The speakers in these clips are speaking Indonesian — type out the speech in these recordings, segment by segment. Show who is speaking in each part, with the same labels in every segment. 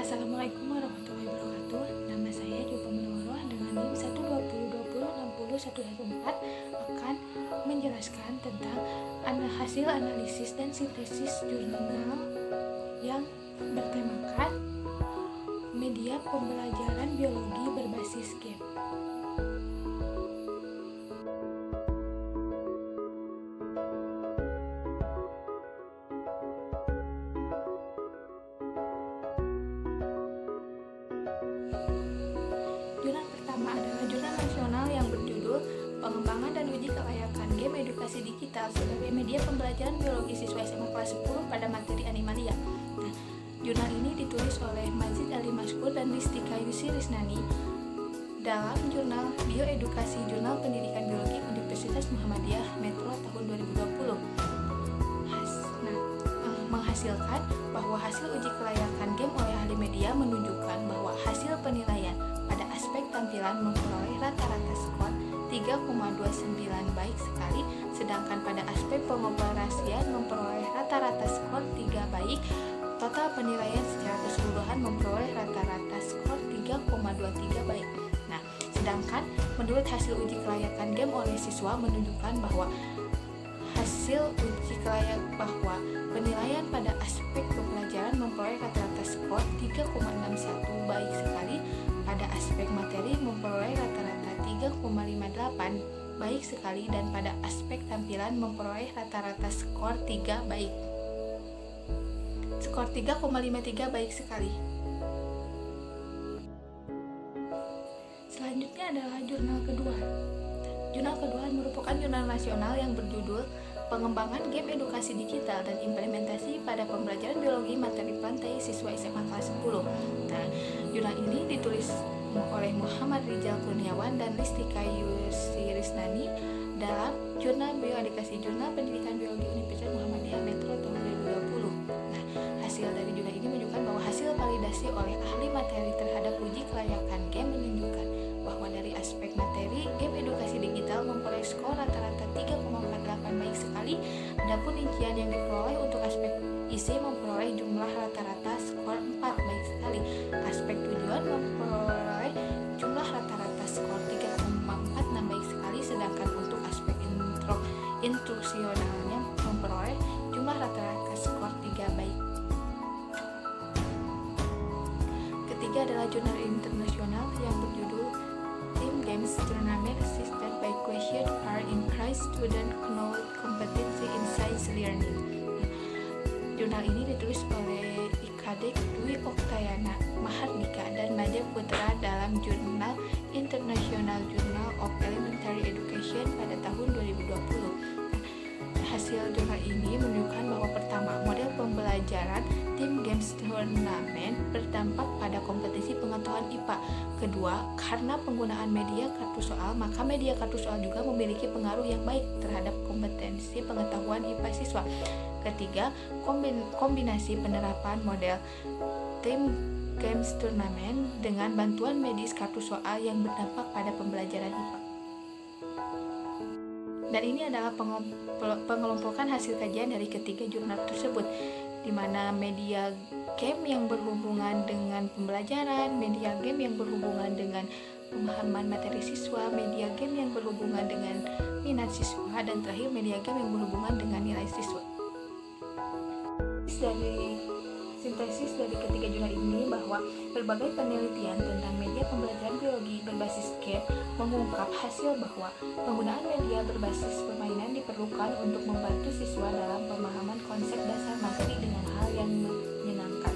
Speaker 1: Assalamualaikum warahmatullahi wabarakatuh. Nama saya Diopa Munawwaroh dengan NIM 12020601114 akan menjelaskan tentang hasil analisis dan sintesis jurnal yang bertemakan media pembelajaran biologi berbasis game. Jurnal pertama adalah jurnal nasional yang berjudul Pengembangan dan Uji Kelayakan Game Edukasi Digital sebagai Media Pembelajaran Biologi Siswa SMA kelas 10 pada materi animalia. Nah, jurnal ini ditulis oleh Majid Ali Maskur dan Ristika Yusi Risnani dalam jurnal Bioedukasi Jurnal Pendidikan Biologi Universitas Muhammadiyah Metro tahun 2020. Menghasilkan bahwa hasil uji kelayakan game oleh ahli media menunjukkan bahwa hasil penilaian pada aspek tampilan memperoleh rata-rata skor 3,29 baik sekali, sedangkan pada aspek pengoperasian memperoleh rata-rata skor 3 baik. Total penilaian secara keseluruhan memperoleh rata-rata skor 3,23 baik. Nah, sedangkan menurut hasil uji kelayakan game oleh siswa menunjukkan bahwa hasil uji kelayakan bahwa penilaian pada aspek pembelajaran memperoleh rata-rata skor 3,61 baik sekali, pada aspek materi memperoleh rata-rata 3,58 baik sekali, dan pada aspek tampilan memperoleh rata-rata skor 3 baik. Skor 3,53 baik sekali. Selanjutnya adalah jurnal kedua. Jurnal kedua merupakan jurnal nasional yang berjudul Pengembangan Game Edukasi Digital dan Implementasi pada Pembelajaran Biologi Materi Plantai Siswa SMA kelas 10. Nah, jurnal ini ditulis oleh Muhammad Rizal Kurniawan dan Ristika Yusi Risnani dalam jurnal Bioedukasi Jurnal Pendidikan Biologi Universitas Muhammadiyah Metro tahun 2020. Nah, hasil dari jurnal ini menunjukkan bahwa hasil validasi oleh ahli materi terhadap uji kelayakan game menunjukkan bahwa dari aspek materi, game edukasi digital memperoleh skor rata-rata 3,48 baik sekali. Adapun rincian yang diperoleh untuk aspek IC memperoleh jumlah rata-rata skor 4 baik sekali. Aspek tujuan memperoleh jumlah rata-rata skor 3,46 baik sekali, sedangkan untuk aspek instruksionalnya memperoleh jumlah rata-rata skor 3 baik. Ketiga adalah jurnal internasional yang berjudul Team Games Tournament Assisted by Question are Increase Student Knowledge Competency in Science Learning. Jurnal ini ditulis oleh Ikadek Dwi Oktayana Mahardika dan Maja Putra dalam jurnal International Journal of Elementary Education pada tahun 2020. Hasil jurnal ini menunjukkan bahwa pertama, model pembelajaran Team Games Tournament berdampak pada kompetensi pengetahuan IPA. Kedua, karena penggunaan media kartu soal, maka media kartu soal juga memiliki pengaruh yang baik terhadap kompetensi pengetahuan IPA siswa. Ketiga, kombinasi penerapan model Team Games Tournament dengan bantuan medis kartu soal yang berdampak pada pembelajaran IPA. Dan ini adalah pengelompokan hasil kajian dari ketiga jurnal tersebut, di mana media game yang berhubungan dengan pembelajaran, media game yang berhubungan dengan pemahaman materi siswa, media game yang berhubungan dengan minat siswa, dan terakhir media game yang berhubungan dengan nilai siswa. Sintesis dari ketiga jurnal ini bahwa berbagai penelitian tentang media pembelajaran biologi berbasis game mengungkap hasil bahwa penggunaan media berbasis permainan diperlukan untuk membantu siswa dalam pemahaman konsep dasar materi dengan hal yang menyenangkan.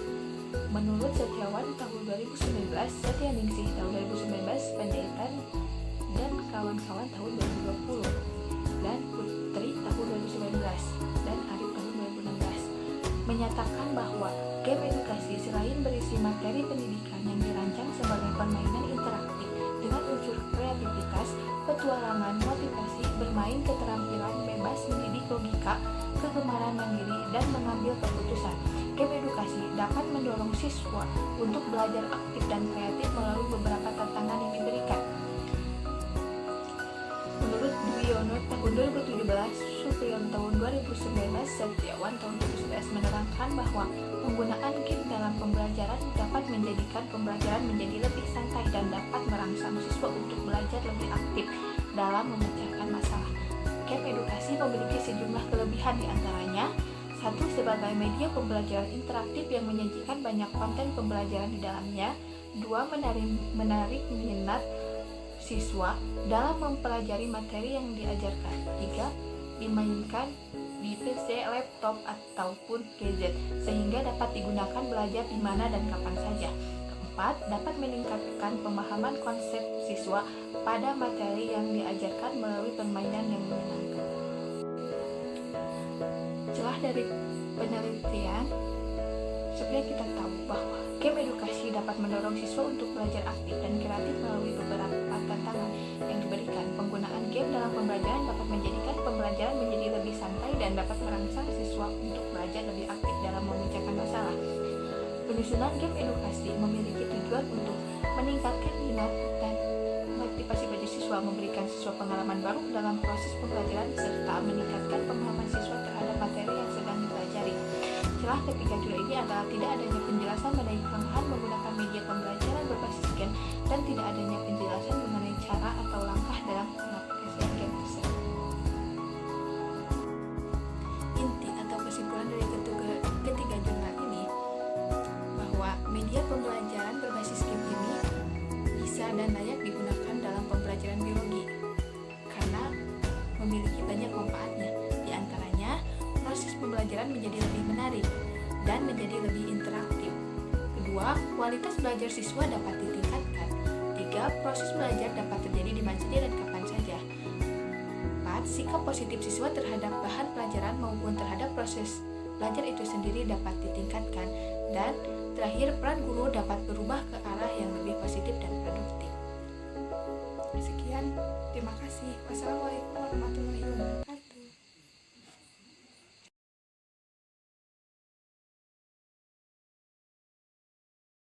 Speaker 1: Menurut Setiawan tahun 2019, Setianingsih tahun 2019, Panjaitan dan kawan-kawan tahun 2020, dan Putri tahun 2019, dan Arif tahun 2016 menyatakan bahwa game edukasi selain berisi materi pendidikan yang dirancang sebagai permainan interaktif dengan unsur kreativitas, petualangan, motivasi, bermain, keterampilan bebas, mendidik logika, kegemaran mandiri, dan mengambil keputusan. Game edukasi dapat mendorong siswa untuk belajar aktif dan kreatif melalui beberapa tantangan yang diberikan. Menurut Dwiono tahun 2017, Supriyon tahun 2019, Setiawan tahun 2011 menerangkan bahwa penggunaan game dalam pembelajaran dapat menjadikan pembelajaran menjadi lebih santai dan dapat merangsang siswa untuk belajar lebih aktif dalam memecahkan masalah. Game edukasi memiliki sejumlah kelebihan, diantaranya: 1. Sebagai media pembelajaran interaktif yang menyajikan banyak konten pembelajaran di dalamnya. 2. Menarik minat siswa dalam mempelajari materi yang diajarkan. 3. Dimainkan di PC, laptop, ataupun gadget sehingga dapat digunakan belajar di mana dan kapan saja. 4. Dapat meningkatkan pemahaman konsep siswa pada materi yang diajarkan melalui permainan yang menyenangkan. Celah dari penelitian, sebenarnya kita tahu bahwa game edukasi dapat mendorong siswa untuk belajar aktif dan kreatif melalui beberapa tantangan yang diberikan. Penggunaan game dalam pembelajaran dapat menjadikan pembelajaran menjadi lebih santai dan dapat merangsang siswa untuk belajar lebih aktif dalam memecahkan masalah. Penyusunan game edukasi memiliki tujuan untuk meningkatkan minat dan motivasi bagi siswa, memberikan siswa pengalaman baru dalam proses pembelajaran, serta meningkatkan pemahaman siswa terhadap materi yang sedang dipelajari. Celah ketiga juga ini adalah tidak adanya penjelasan mengenai kelemahan menggunakan media pembelajaran berbasis game dan tidak adanya penjelasan mengenai cara atau langkah dalam mengaplikasikan game tersebut. Inti atau kesimpulan dari ketiga jurnal ini bahwa media pembelajaran berbasis game ini bisa dan layak digunakan dalam pembelajaran biologi karena memiliki banyak manfaatnya. Di antaranya, proses pembelajaran menjadi lebih menarik dan menjadi lebih interaktif. Kedua, kualitas belajar siswa dapat ditingkatkan. 3. Proses belajar dapat terjadi di mana saja dan kapan saja. 4. Sikap positif siswa terhadap bahan pelajaran maupun terhadap proses belajar itu sendiri dapat ditingkatkan. Dan terakhir, peran guru dapat berubah ke arah yang lebih positif dan produktif. Sekian, terima kasih. Wassalamualaikum warahmatullahi wabarakatuh.